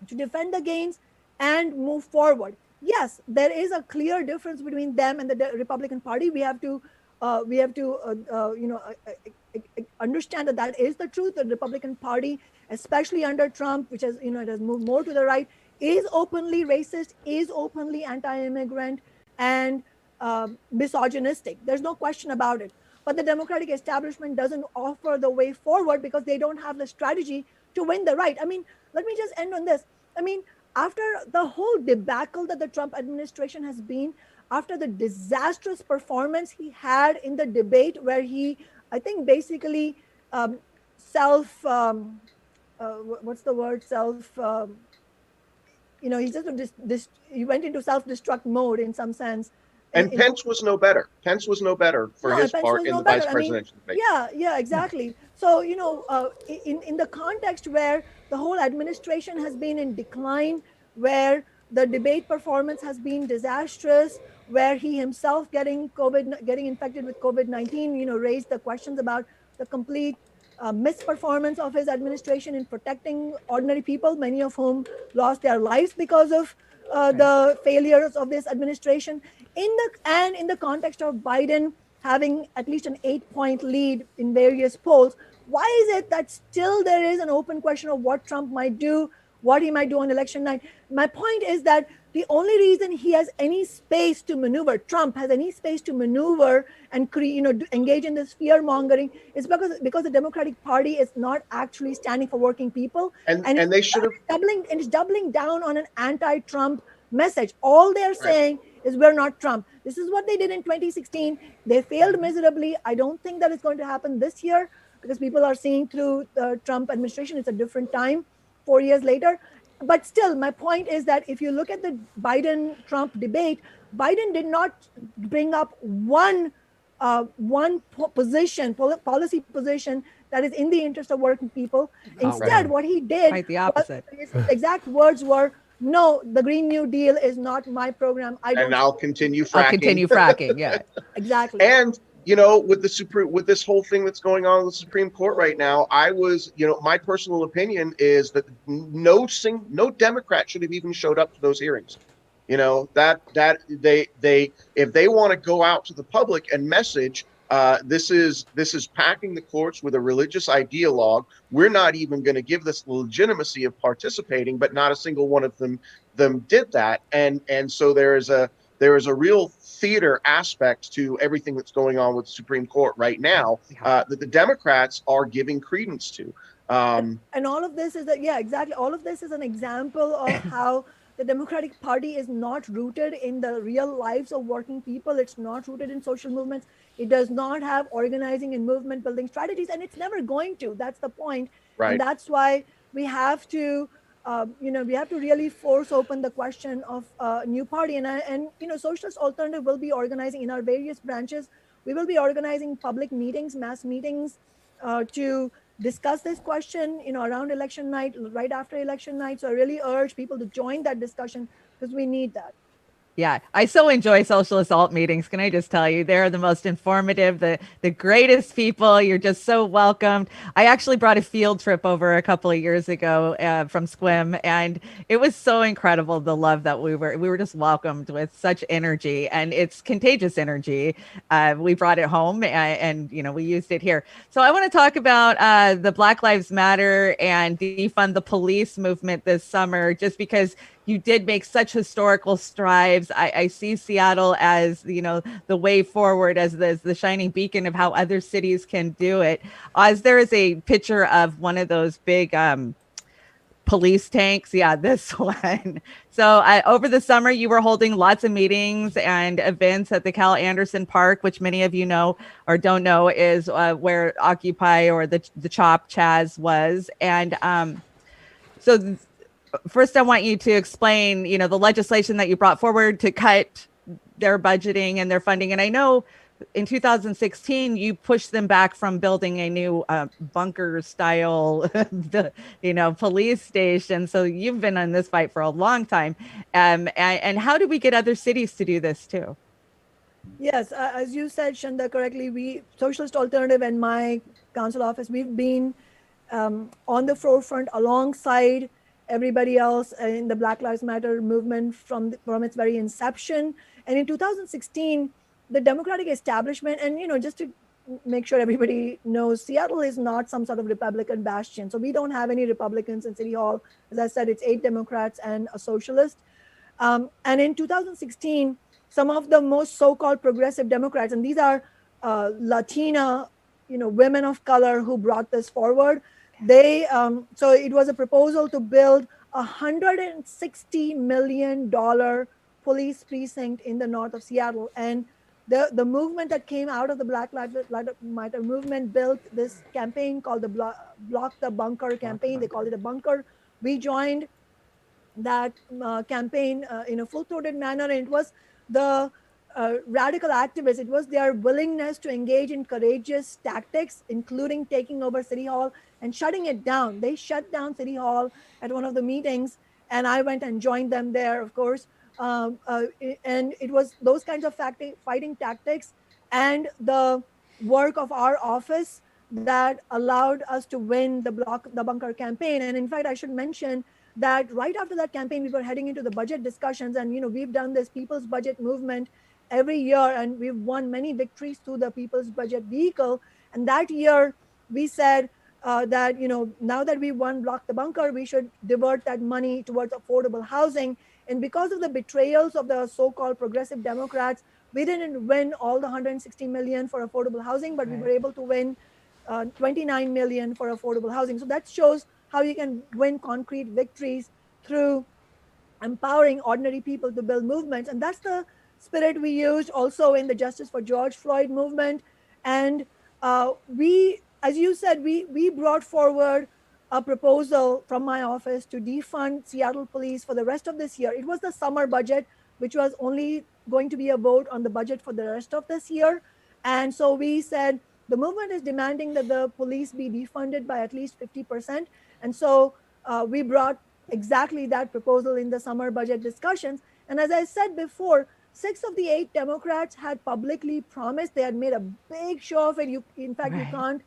to defend the gains and move forward. Yes, there is a clear difference between them and the Republican Party. We have to understand that that is the truth. The Republican Party, especially under Trump, which has it has moved more to the right, is openly racist, is openly anti-immigrant, and misogynistic. There's no question about it. But the Democratic establishment doesn't offer the way forward because they don't have the strategy to win the right. I mean, let me just end on this. I mean, after the whole debacle that the Trump administration has been, after the disastrous performance he had in the debate, where he, I think, basically self, what's the word, self, he just he went into self-destruct mode in some sense. And Pence was no better. Pence was no better for his Pence part was in no the better. vice presidential debate. Yeah, exactly. So in the context where the whole administration has been in decline, where the debate performance has been disastrous, where he himself getting infected with COVID-19, raised the questions about the complete misperformance of his administration in protecting ordinary people, many of whom lost their lives because of the failures of this administration. In the context of Biden having at least an 8-point lead in various polls, why is it that still there is an open question of what Trump might do, what he might do on election night? My point is that the only reason he has any space to maneuver, Trump has any space to maneuver and engage in this fear mongering, is because the Democratic Party is not actually standing for working people, and they should have doubling down on an anti-Trump message. All they're saying is we're not Trump. This is what they did in 2016. They failed miserably. I don't think that is going to happen this year because people are seeing through the Trump administration. It's a different time, 4 years later. But still, my point is that if you look at the Biden-Trump debate, Biden did not bring up one policy position that is in the interest of working people. Instead, what he did, Quite the opposite. His exact words were, "No, the Green New Deal is not my program. I'll continue fracking." I'll continue fracking. Yeah, exactly. And with this whole thing that's going on with the Supreme Court right now, my personal opinion is that no Democrat should have even showed up to those hearings. That they if they want to go out to the public and message, this is packing the courts with a religious ideologue. We're not even going to give this the legitimacy of participating, but not a single one of them did that, and so there is a real theater aspect to everything that's going on with the Supreme Court right now that the Democrats are giving credence to. And all of this is exactly. All of this is an example of how the Democratic Party is not rooted in the real lives of working people. It's not rooted in social movements. It does not have organizing and movement building strategies, and it's never going to. That's the point. Right. And that's why we have to, really force open the question of a new party. And Socialist Alternative will be organizing in our various branches. We will be organizing public meetings, mass meetings, to discuss this question, around election night, right after election night. So I really urge people to join that discussion because we need that. Yeah, I so enjoy Socialist Alt meetings. Can I just tell you, they're the most informative, the greatest people. You're just so welcomed. I actually brought a field trip over a couple of years ago from Squim, and it was so incredible, the love that we were just welcomed with such energy, and it's contagious energy. We brought it home, and we used it here. So I want to talk about the Black Lives Matter and defund the police movement this summer, just because you did make such historical strides. I see Seattle as, the way forward, as the shining beacon of how other cities can do it. As there is a picture of one of those big police tanks. Yeah, this one. So over the summer, you were holding lots of meetings and events at the Cal Anderson Park, which many of you know or don't know is where Occupy or the CHOP Chaz was. And so first, I want you to explain, the legislation that you brought forward to cut their budgeting and their funding. And I know in 2016, you pushed them back from building a new bunker style, police station. So you've been on this fight for a long time. And how do we get other cities to do this too? Yes, as you said, Shanda, correctly, we, Socialist Alternative and my council office, we've been on the forefront alongside everybody else in the Black Lives Matter movement from its very inception. And in 2016, the Democratic establishment, and just to make sure everybody knows, Seattle is not some sort of Republican bastion. So we don't have any Republicans in City Hall. As I said, it's 8 Democrats and a socialist. And in 2016, some of the most so-called progressive Democrats, and these are Latina, women of color who brought this forward. They so it was a proposal to build $160 million police precinct in the north of Seattle, and the movement that came out of the Black Lives Matter movement built this campaign called the Block the Bunker campaign. They called it a bunker. We joined that campaign in a full-throated manner. And it was the radical activists. It was their willingness to engage in courageous tactics, including taking over City Hall and shutting it down. They shut down City Hall at one of the meetings, and I went and joined them there, of course. And it was those kinds of fighting tactics and the work of our office that allowed us to win the Block the Bunker campaign. And in fact, I should mention that right after that campaign, we were heading into the budget discussions, and we've done this people's budget movement every year, and we've won many victories through the people's budget vehicle. And that year, we said that now that we won Block the Bunker, we should divert that money towards affordable housing. And because of the betrayals of the so-called progressive Democrats, we didn't win all the 160 million for affordable housing, but we were able to win 29 million for affordable housing. So that shows how you can win concrete victories through empowering ordinary people to build movements. And that's the spirit we used also in the Justice for George Floyd movement. And we, as you said, we brought forward a proposal from my office to defund Seattle police for the rest of this year. It was the summer budget, which was only going to be a vote on the budget for the rest of this year. And so we said the movement is demanding that the police be defunded by at least 50%. And so we brought exactly that proposal in the summer budget discussions. And as I said before, 6 of the 8 Democrats had publicly promised. They had made a big show of it. In fact, you can't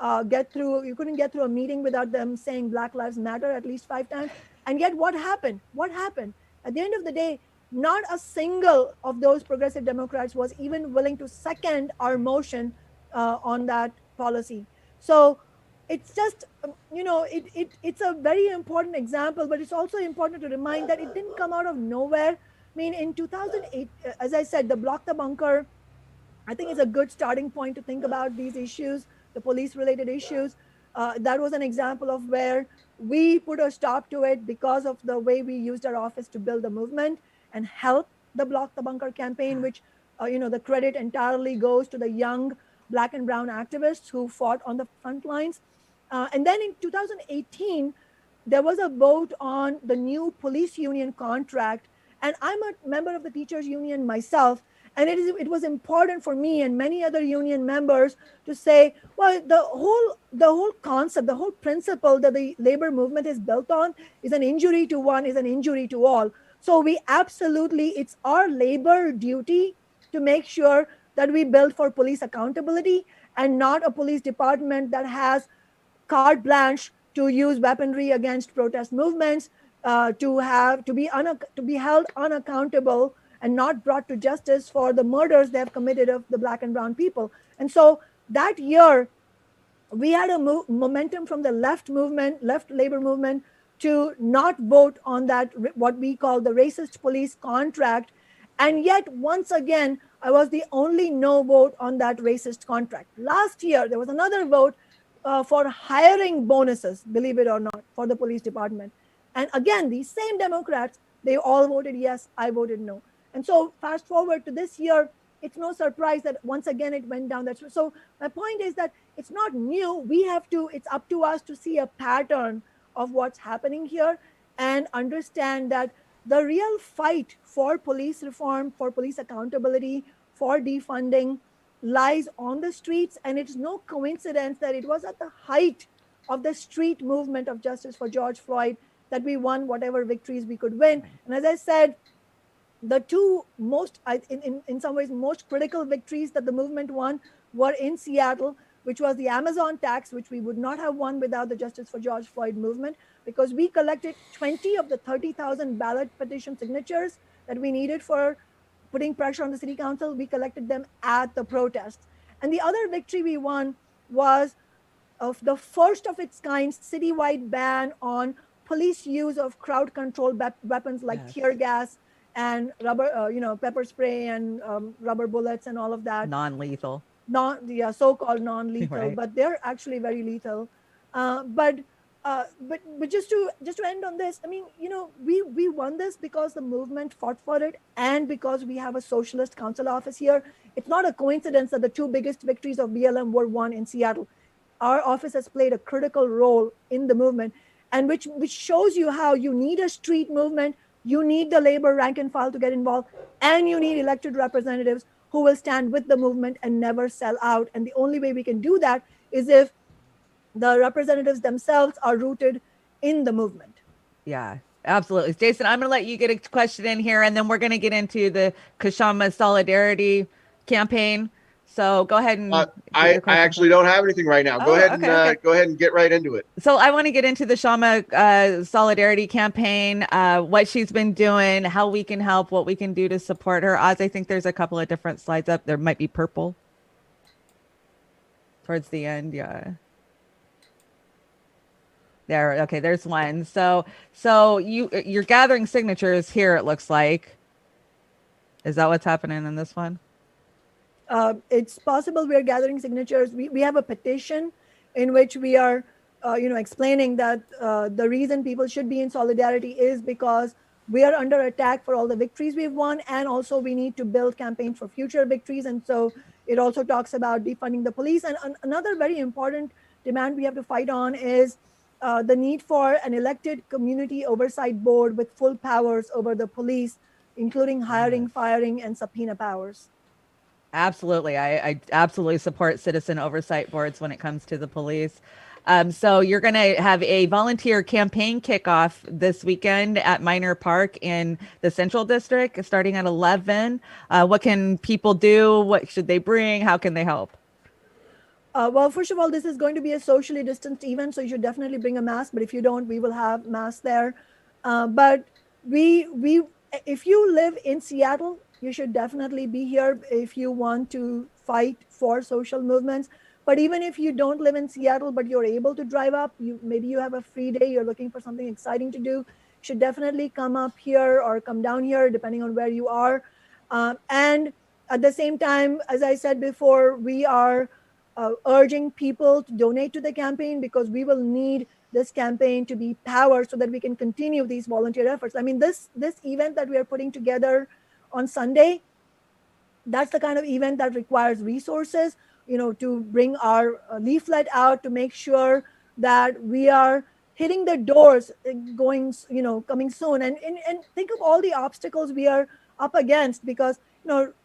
you couldn't get through a meeting without them saying Black Lives Matter at least 5 times. And yet what happened? What happened? At the end of the day, not a single of those progressive Democrats was even willing to second our motion on that policy. So it's just, it's a very important example, but it's also important to remind that it didn't come out of nowhere. I mean, in 2008, as I said, the Block the Bunker, I think is a good starting point to think about these issues, the police-related issues. That was an example of where we put a stop to it because of the way we used our office to build the movement and help the Block the Bunker campaign, which, the credit entirely goes to the young Black and brown activists who fought on the front lines. And then in 2018, there was a vote on the new police union contract. And I'm a member of the teachers union myself. And it was important for me and many other union members to say, well, the whole concept, the whole principle that the labor movement is built on is an injury to one is an injury to all. So it's our labor duty to make sure that we build for police accountability and not a police department that has carte blanche to use weaponry against protest movements, to be held unaccountable and not brought to justice for the murders they have committed of the Black and brown people. And so that year, we had a momentum from the left labor movement, to not vote on that, what we call the racist police contract. And yet, once again, I was the only no vote on that racist contract. Last year, there was another vote for hiring bonuses, believe it or not, for the police department. And again, these same Democrats, they all voted yes, I voted no. And so fast forward to this year, it's no surprise that once again it went down. So my point is that it's not new. It's up to us to see a pattern of what's happening here and understand that the real fight for police reform, for police accountability, for defunding lies on the streets. And it's no coincidence that it was at the height of the street movement of justice for George Floyd that we won whatever victories we could win. And as I said, the two most, in some ways, most critical victories that the movement won were in Seattle. which was the Amazon tax, which we would not have won without the Justice for George Floyd movement, because we collected 20 of the 30,000 ballot petition signatures that we needed for putting pressure on the city council. We collected them at the protests. And the other victory we won was of the first of its kind citywide ban on police use of crowd control weapons like tear gas and rubber, pepper spray and rubber bullets and all of that. Non-lethal. Yeah, so-called non-lethal, Right. but they're actually very lethal. But just to end on this, I mean, we won this because the movement fought for it, and because we have a socialist council office here. It's not a coincidence that the two biggest victories of BLM were won in Seattle. Our office has played a critical role in the movement, and which shows you how you need a street movement, you need the labor rank and file to get involved, and you need elected representatives who will stand with the movement and never sell out. And the only way we can do that is if the representatives themselves are rooted in the movement. Yeah, absolutely. Jason, I'm going to let you get a question in here, and then we're going to get into the Kashama Solidarity campaign. So go ahead and I actually don't have anything right now. Go ahead and get right into it. So I want to get into the Shama Solidarity campaign, what she's been doing, how we can help, what we can do to support her. Oz, I think there's a couple of different slides up. There might be purple towards the end. Yeah. There. Okay, there's one. So you're gathering signatures here, it looks like. Is that what's happening in this one? It's possible we're gathering signatures. We have a petition in which we are, explaining that the reason people should be in solidarity is because we are under attack for all the victories we've won, and also we need to build campaigns for future victories. And so it also talks about defunding the police. And another very important demand we have to fight on is the need for an elected community oversight board with full powers over the police, including hiring, firing, and subpoena powers. Absolutely. I absolutely support citizen oversight boards when it comes to the police. So you're going to have a volunteer campaign kickoff this weekend at Minor Park in the Central District, starting at 11. What can people do? What should they bring? How can they help? Well, first of all, this is going to be a socially distanced event, so you should definitely bring a mask. But if you don't, we will have masks there. But if you live in Seattle, you should definitely be here if you want to fight for social movements. But even if you don't live in Seattle, but you're able to drive up, maybe you have a free day, you're looking for something exciting to do, you should definitely come up here or come down here, depending on where you are. And at the same time, as I said before, we are urging people to donate to the campaign, because we will need this campaign to be powered so that we can continue these volunteer efforts. I mean, this event that we are putting together on Sunday, that's the kind of event that requires resources, to bring our leaflet out, to make sure that we are hitting the doors coming soon. And think of all the obstacles we are up against, because,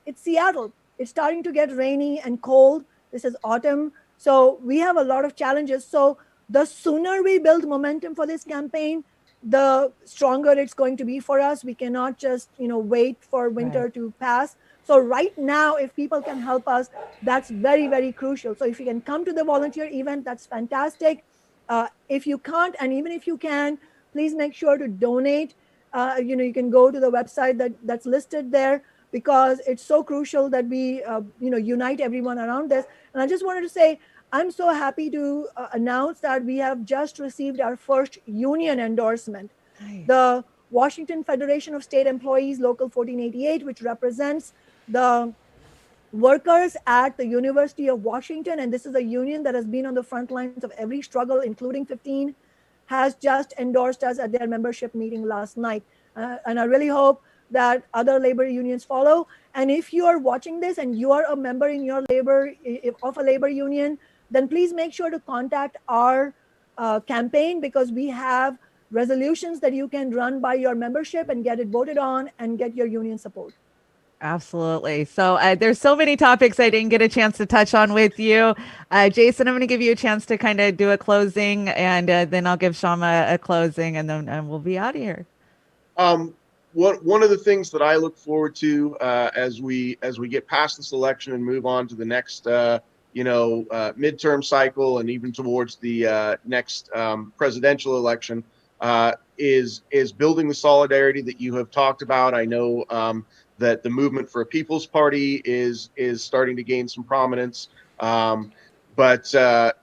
it's Seattle. It's starting to get rainy and cold. This is autumn. So we have a lot of challenges. So the sooner we build momentum for this campaign, the stronger it's going to be for us. We cannot just, wait for winter to pass. So right now, if people can help us, that's very, very crucial. So if you can come to the volunteer event, that's fantastic. If you can't, and even if you can, please make sure to donate. You can go to the website that's listed there, because it's so crucial that we, unite everyone around this. And I just wanted to say, I'm so happy to announce that we have just received our first union endorsement. Nice. The Washington Federation of State Employees, Local 1488, which represents the workers at the University of Washington. And this is a union that has been on the front lines of every struggle, including 15, has just endorsed us at their membership meeting last night. And I really hope that other labor unions follow. And if you are watching this and you are a member in your of a labor union, then please make sure to contact our campaign, because we have resolutions that you can run by your membership and get it voted on and get your union support. Absolutely. So there's so many topics I didn't get a chance to touch on with you. Jason, I'm going to give you a chance to kind of do a closing, and then I'll give Shama a closing, and then we'll be out of here. One of the things that I look forward to as we get past this election and move on to the next midterm cycle and even towards the next presidential election, is building the solidarity that you have talked about. I know that the movement for a People's Party is starting to gain some prominence. But I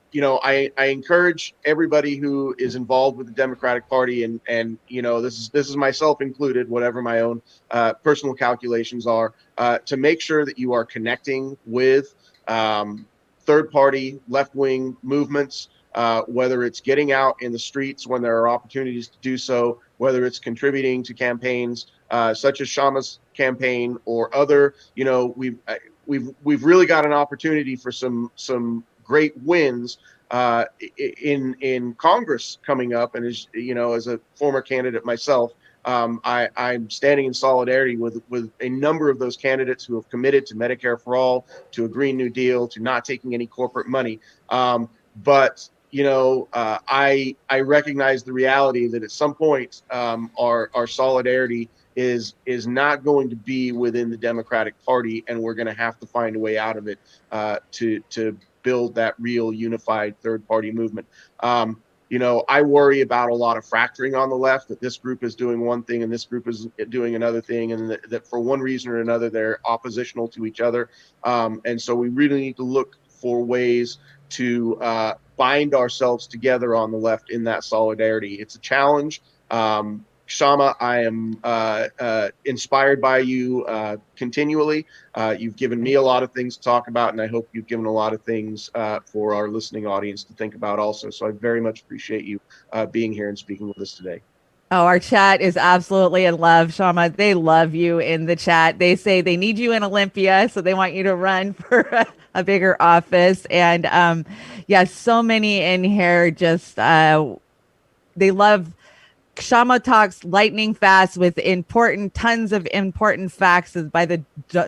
encourage everybody who is involved with the Democratic Party, and this is myself included, whatever my own personal calculations are, to make sure that you are connecting with third-party left-wing movements, whether it's getting out in the streets when there are opportunities to do so, whether it's contributing to campaigns such as Shama's campaign or other. We've really got an opportunity for some great wins in Congress coming up. And as a former candidate myself, I'm standing in solidarity with a number of those candidates who have committed to Medicare for all, to a Green New Deal, to not taking any corporate money. But I recognize the reality that at some point our solidarity is not going to be within the Democratic Party, and we're going to have to find a way out of it to build that real unified third party movement. I worry about a lot of fracturing on the left, that this group is doing one thing and this group is doing another thing, and that for one reason or another they're oppositional to each other. And so we really need to look for ways to bind ourselves together on the left in that solidarity. It's a challenge. Shama, I am inspired by you continually. You've given me a lot of things to talk about, and I hope you've given a lot of things for our listening audience to think about also. So I very much appreciate you being here and speaking with us today. Oh, our chat is absolutely in love, Shama. They love you in the chat. They say they need you in Olympia, so they want you to run for a bigger office. And so many in here just they love Shama talks lightning fast with tons of important facts by the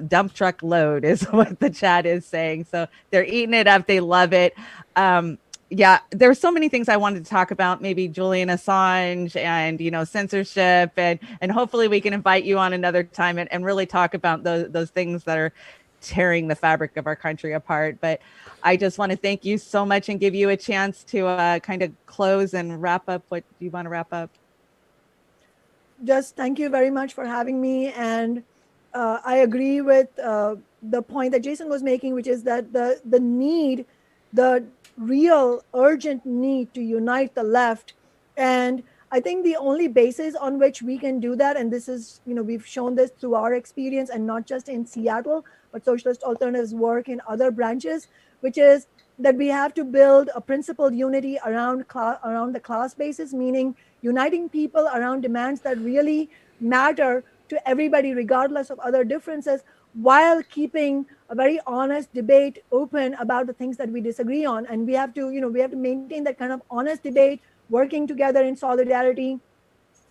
dump truck load is what the chat is saying. So they're eating it up. They love it. There's so many things I wanted to talk about, maybe Julian Assange and, censorship, and hopefully we can invite you on another time and really talk about those things that are tearing the fabric of our country apart. But I just want to thank you so much and give you a chance to kind of close and wrap up. What do you want to wrap up? Just thank you very much for having me. And I agree with the point that Jason was making, which is that the real urgent need to unite the left. And I think the only basis on which we can do that, and this is, we've shown this through our experience, and not just in Seattle, but Socialist Alternative's work in other branches, which is that we have to build a principled unity around the class basis, meaning uniting people around demands that really matter to everybody, regardless of other differences, while keeping a very honest debate open about the things that we disagree on. And we have to maintain that kind of honest debate, working together in solidarity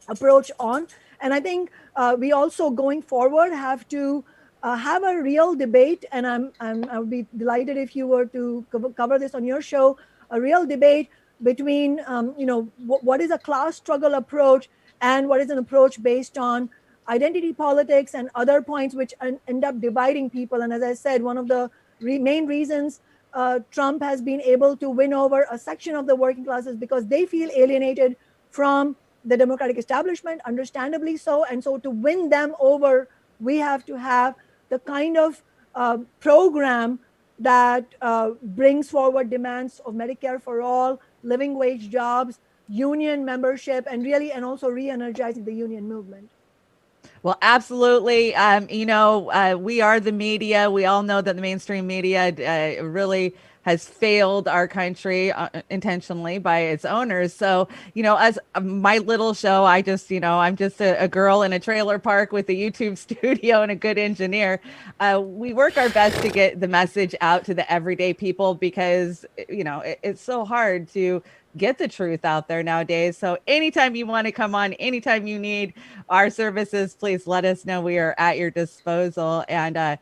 approach on. And I think we also, going forward, have to have a real debate, and I would be delighted if you were to cover this on your show, a real debate between what is a class struggle approach and what is an approach based on identity politics and other points which end up dividing people. And as I said, one of the main reasons Trump has been able to win over a section of the working classes because they feel alienated from the Democratic establishment, understandably so. And so to win them over, we have to have the kind of program that brings forward demands of Medicare for all, living wage jobs, union membership, and also re-energizing the union movement. Well, absolutely. We are the media. We all know that the mainstream media really has failed our country intentionally by its owners. So, as my little show, I'm just a girl in a trailer park with a YouTube studio and a good engineer. We work our best to get the message out to the everyday people because, it's so hard to get the truth out there nowadays. So anytime you want to come on, anytime you need our services, please let us know. We are at your disposal. And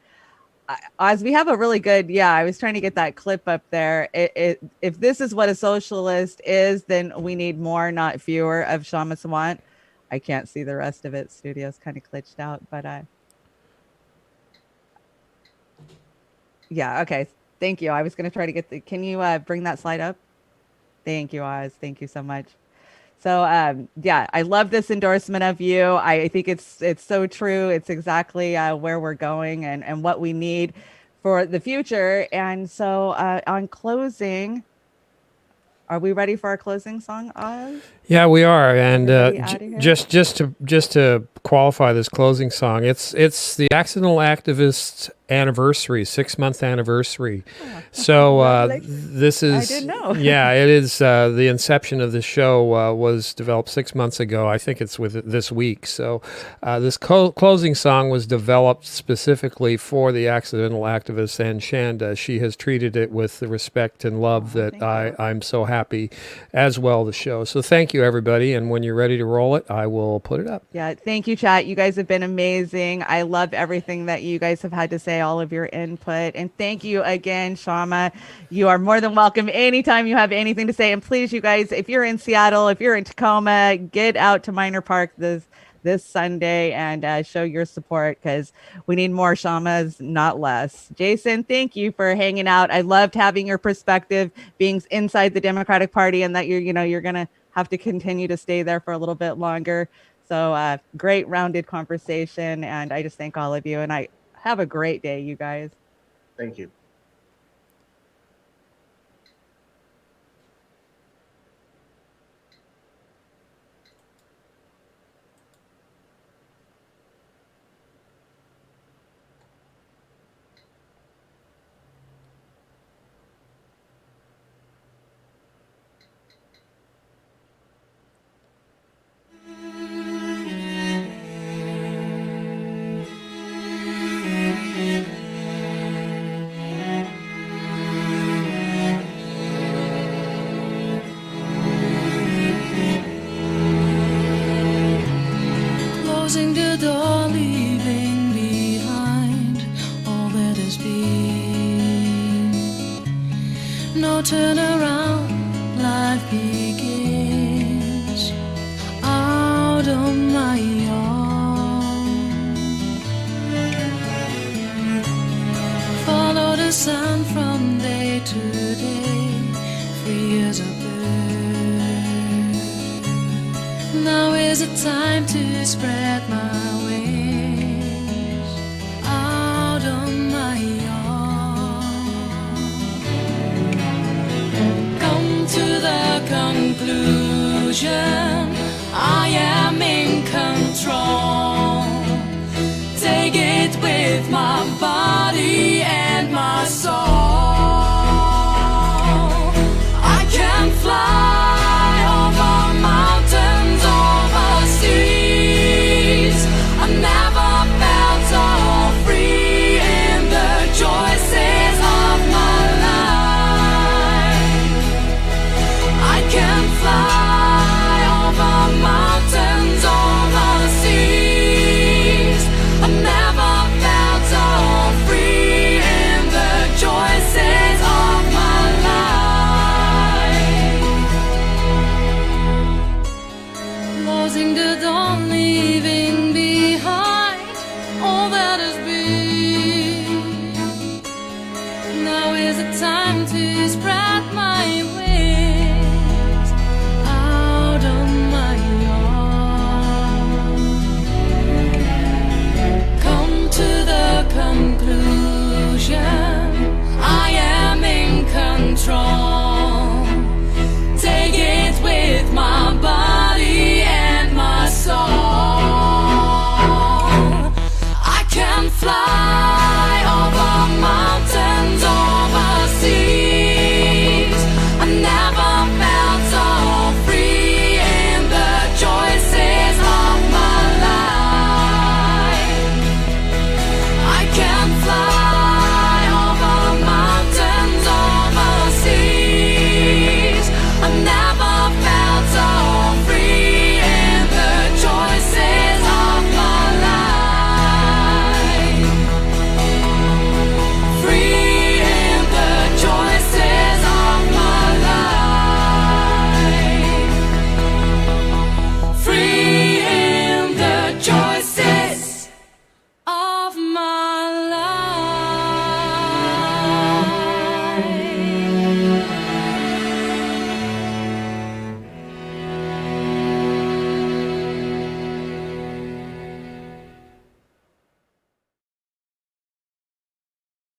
Oz, we have a really good, I was trying to get that clip up there. If this is what a socialist is, then we need more, not fewer, of Shama Sawant. I can't see the rest of it. Studio's kind of glitched out, but okay. Thank you. I was going to try to get can you bring that slide up? Thank you, Oz. Thank you so much. So yeah, I love this endorsement of you. I think it's so true. It's exactly where we're going and what we need for the future. And so on closing, are we ready for our closing song, Oz? Yeah, we are, and just to qualify this closing song, it's the Accidental Activist anniversary, 6-month anniversary. So this is, I didn't know. Yeah, it is. The inception of the show was developed 6 months ago. I think it's with this week. So this closing song was developed specifically for the Accidental Activist, and Shanda. She has treated it with the respect and love that I'm so happy as well to show. So thank you, everybody, and when you're ready to roll it, I will put it up. Yeah, thank you, chat. You guys have been amazing. I love everything that you guys have had to say, all of your input. And thank you again, Shama. You are more than welcome anytime you have anything to say. And please, you guys, if you're in Seattle, if you're in Tacoma, get out to Minor Park this Sunday and show your support, because we need more Shamas, not less. Jason, thank you for hanging out. I loved having your perspective, being inside the Democratic Party, and that you're going to have to continue to stay there for a little bit longer. So great rounded conversation, and I just thank all of you, and I have a great day, you guys. Thank you. Closing the door, leaving behind all that has been. No turnaround, life begins out on my own. Follow the sun from day to day, free as a bird. Now is the time to spread my wings out on my own. Come to the conclusion, I am in control. Take it with my body.